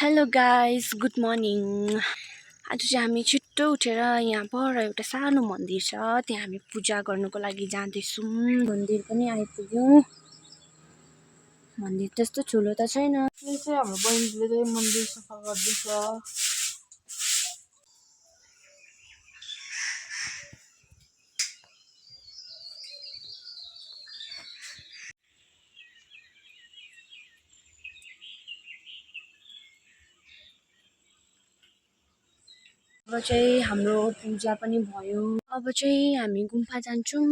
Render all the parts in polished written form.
Hello guys, good morning. आज चाहिँ हामी छिट्टो उठेर यहाँ पर एउटा सानो मन्दिर छ, त्यहाँ हामी पूजा गर्नुको लागि जाँदैछौँ। मन्दिर पनि आइपुग्यौँ। मन्दिर त्यस्तो ठुलो त छैन। यो चाहिँ हाम्रो बहिनीले मन्दिर सफा गर्दैछ। अब चाहिँ हाम्रो पूजा पनि भयो। अब चाहिँ हामी गुम्बा जान्छौँ।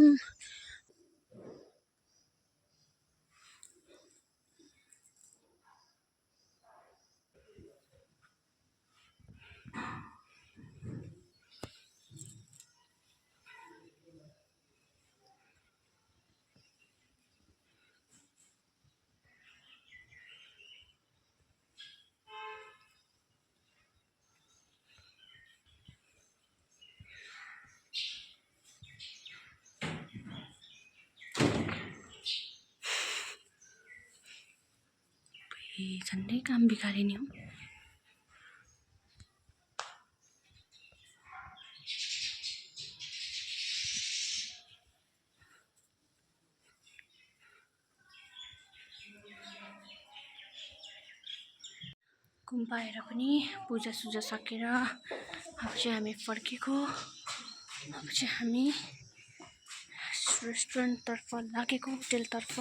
झन्डै काम बिगारे नि हो। गुम्बा आएर पनि पूजासुजा सकेर अब चाहिँ हामी फर्केको। अब चाहिँ हामी रेस्टुरेन्टतर्फ लागेको, होटेलतर्फ।